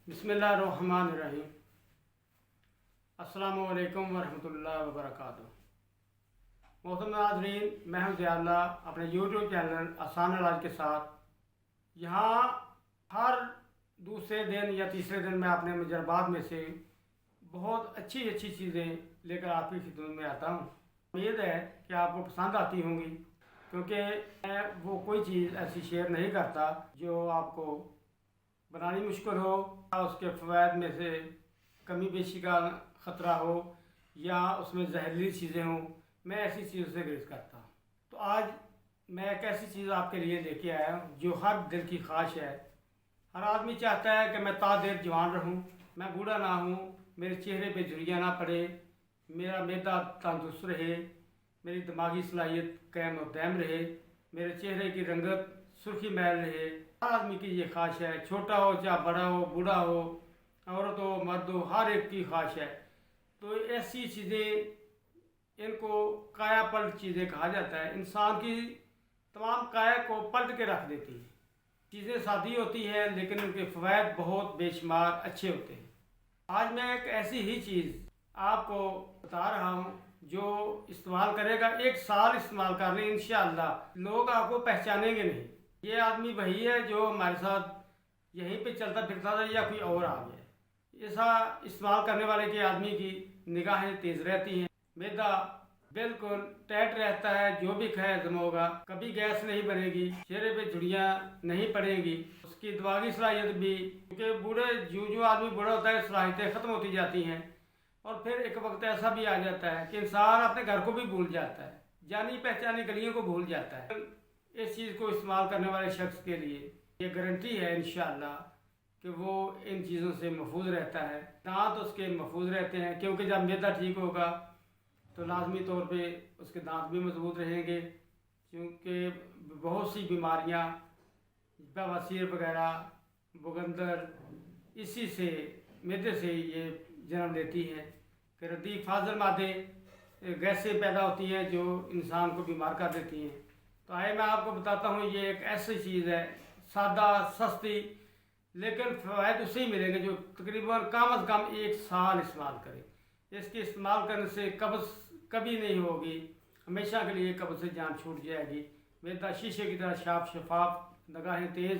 बिस्मिल्लाहिर्रहमानिर्रहीम। अस्सलामु अलैकुम वरहमतुल्लाहि वबरकातुहू। मोहतरम नाज़रीन, मैं हूं ज़ियाउल्लाह अपने यूट्यूब चैनल आसान इलाज के साथ। यहाँ हर दूसरे दिन या तीसरे दिन मैं अपने तजर्बात में से बहुत अच्छी अच्छी चीज़ें लेकर आपकी खिदमत में आता हूँ। उम्मीद है कि आपको पसंद आती होंगी, क्योंकि मैं वो कोई चीज़ ऐसी शेयर नहीं करता जो आपको बनानी मुश्किल हो, उसके फ़वाइद में से कमी बेशी का ख़तरा हो या उसमें जहरीली चीज़ें हों। मैं ऐसी चीज़ों से गुरेज करता हूँ। तो आज मैं एक ऐसी चीज़ आपके लिए लेके आया हूँ जो हर दिल की ख्वाहिश है। हर आदमी चाहता है कि मैं तादेर जवान रहूँ, मैं बूढ़ा ना हूँ, मेरे चेहरे पे झुर्रियाँ ना पड़े, मेरा मैदा तंदुरुस्त रहे, मेरी दिमागी सलाहियत कायम और दायम रहे, मेरे चेहरे की रंगत सुर्खी मैल रहे। हर आदमी की ये ख्वाहिश है, छोटा हो चाहे बड़ा हो, बूढ़ा हो, औरत हो मर्द हो, हर एक की ख्वाहिश है। तो ऐसी चीज़ें, इनको काया पलट चीज़ें कहा जाता है। इंसान की तमाम काया को पलट के रख देती है। चीज़ें सादी होती हैं लेकिन उनके फ़वाइद बहुत बेशुमार अच्छे होते हैं। आज मैं एक ऐसी ही चीज़ आपको बता रहा हूँ जो इस्तेमाल करेगा, एक साल इस्तेमाल कर लें, इंशाअल्लाह लोग आपको पहचानेंगे नहीं। ये आदमी वही है जो हमारे साथ यहीं पे चलता फिरता था या कोई और आ गया। ऐसा इस्तेमाल करने वाले के आदमी की निगाहें तेज़ रहती हैं, मैदा बिल्कुल टाइट रहता है, जो भी खाए हजम होगा, कभी गैस नहीं बनेगी, चेहरे पे झुर्रियाँ नहीं पड़ेंगी, उसकी दिमागी सलाहियत भी, क्योंकि बूढ़े जो आदमी बूढ़ा होता है सलाहियतें ख़त्म होती जाती हैं। और फिर एक वक्त ऐसा भी आ जाता है कि इंसान अपने घर को भी भूल जाता है, जानी पहचानी गलियों को भूल जाता है। इस चीज़ को इस्तेमाल करने वाले शख्स के लिए ये गारंटी है इंशाअल्लाह कि वो इन चीज़ों से महफूज रहता है। दांत उसके महफूज रहते हैं, क्योंकि जब मैदा ठीक होगा तो लाजमी तौर पे उसके दांत भी मजबूत रहेंगे, क्योंकि बहुत सी बीमारियां बवासीर वगैरह, बुगंदर इसी से मैदे से ये जन्म लेती हैं कि रद्दी फाजल मादे गैसें पैदा होती हैं जो इंसान को बीमार कर देती हैं। तो आए मैं आपको बताता हूँ, ये एक ऐसी चीज़ है सादा सस्ती, लेकिन फ़वाइद उसे ही मिलेंगे जो तकरीबन कम अज़ कम एक साल इस्तेमाल करें। इसके इस्तेमाल करने से कब्ज़ कभी नहीं होगी, हमेशा के लिए कब्ज़ से जान छूट जाएगी। मैदा शीशे की तरह साफ शफाफ, निगाहें तेज़,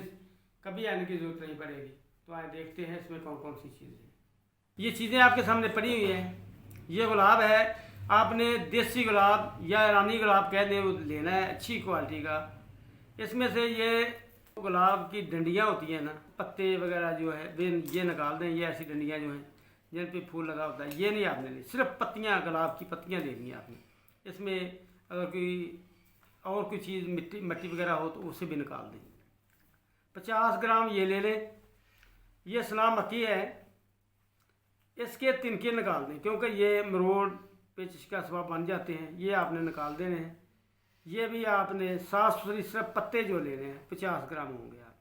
कभी आने की ज़रूरत नहीं पड़ेगी। तो आए देखते हैं इसमें कौन कौन सी चीज़ें। ये चीज़ें आपके सामने पड़ी हुई हैं। ये गुलाब है, आपने देसी गुलाब या ईरानी गुलाब कह दें वो लेना है, अच्छी क्वालिटी का। इसमें से ये गुलाब की डंडियाँ होती हैं ना, पत्ते वगैरह जो है वे ये निकाल दें। ये ऐसी डंडियाँ जो हैं जिन पे फूल लगा होता है, ये नहीं आपने ली, सिर्फ पत्तियाँ, गुलाब की पत्तियाँ लेनी है आपने। इसमें अगर कोई और कोई चीज़ मिट्टी वगैरह हो तो उसे भी निकाल दें। 50 ग्राम ये ले लें। ये सना मक्की है, इसके तिनके निकाल दें, क्योंकि ये मरोड़ पेचिश का सबब बन जाते हैं। ये आपने निकाल देने हैं। ये भी आपने साफ सुथरी सिर्फ पत्ते जो ले रहे हैं 50 ग्राम होंगे आप।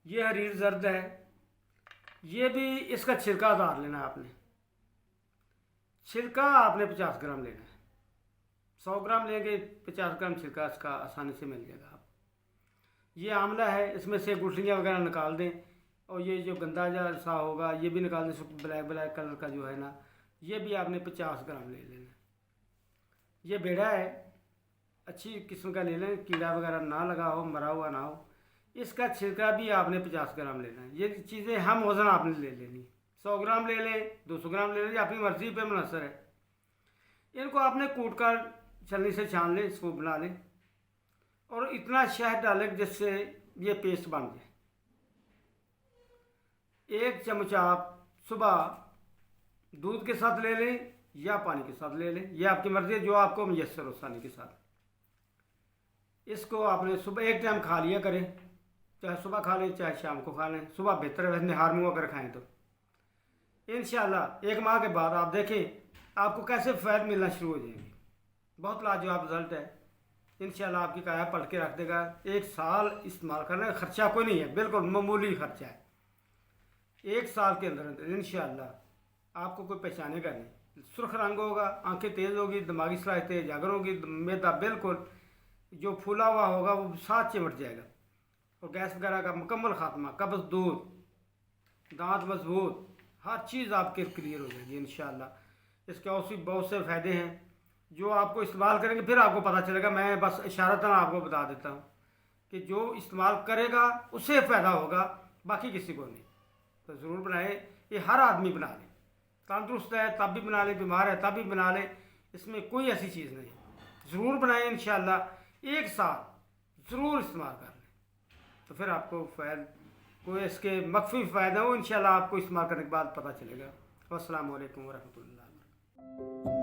ये हरीर जर्द है, ये भी इसका छिलका उतार लेना आपने। छिलका आपने 50 ग्राम लेना है। 100 ग्राम लेंगे 50 ग्राम छिलका इसका आसानी से मिल जाएगा आप। ये आंवला है, इसमें से गुठलियाँ वगैरह निकाल दें, और ये जो गंदा जैसा होगा ये भी निकाल दें, ब्लैक ब्लैक कलर का जो है ना, ये भी आपने 50 ग्राम ले लेना। ये बेड़ा है, अच्छी किस्म का ले लें, कीड़ा वगैरह ना लगा हो, मरा हुआ ना हो। इसका छिलका भी आपने 50 ग्राम लेना है। ये चीज़ें हम वज़न आपने ले लेनी, 100 ग्राम ले लें, 200 ग्राम ले लें, अपनी मर्ज़ी पे मुनहसर है। इनको आपने कूट कर छलनी से छान लें, इसको बना लें, और इतना शहद डालें जिससे ये पेस्ट बन जाए। 1 चम्मच आप सुबह दूध के साथ ले लें या पानी के साथ ले लें, यह आपकी मर्ज़ी है, जो आपको मुयस्सर हो आसानी के साथ। इसको आपने सुबह एक टाइम खा लिया करें, चाहे सुबह खा लें चाहे शाम को खा लें। सुबह बेहतर है, निहार मुँह अगर खाएँ तो। इंशाअल्लाह 1 माह के बाद आप देखें आपको कैसे फ़ायदा मिलना शुरू हो जाएंगे। बहुत लाजवाब रिज़ल्ट है। इंशाअल्लाह आपकी काया पलट के रख देगा। 1 साल इस्तेमाल करने का खर्चा कोई नहीं है, बिल्कुल मामूली खर्चा है। 1 साल के अंदर अंदर इंशाअल्लाह आपको कोई पहचानेगा नहीं। सुर्ख रंग होगा, आंखें तेज़ होगी, दिमागी सलाहियतें जागर होगी, मैदा बिल्कुल जो फूला हुआ होगा वो साथ चिमट जाएगा, और गैस वगैरह का मुकम्मल खात्मा, कब्ज़ दूर। दांत मजबूत, हर चीज़ आपके क्लियर हो जाएगी इंशाल्लाह। इसके और भी बहुत से फ़ायदे हैं जो आपको इस्तेमाल करेंगे फिर आपको पता चलेगा। मैं बस इशारतन आपको बता देता हूँ कि जो इस्तेमाल करेगा उसे फ़ायदा होगा, बाकी किसी को नहीं। तो ज़रूर बनाए, ये हर आदमी बना ले, तंदुरुस्त है तब भी बना ले, बीमार है तब भी बना ले, इसमें कोई ऐसी चीज़ नहीं। ज़रूर बनाए इंशाल्लाह, एक साल ज़रूर इस्तेमाल कर लें तो फिर आपको कोई इसके मख्फी फ़ायदा हो इंशाल्लाह आपको इस्तेमाल करने के बाद पता चलेगा। अस्सलाम वालेकुम वरहमतुल्लाह।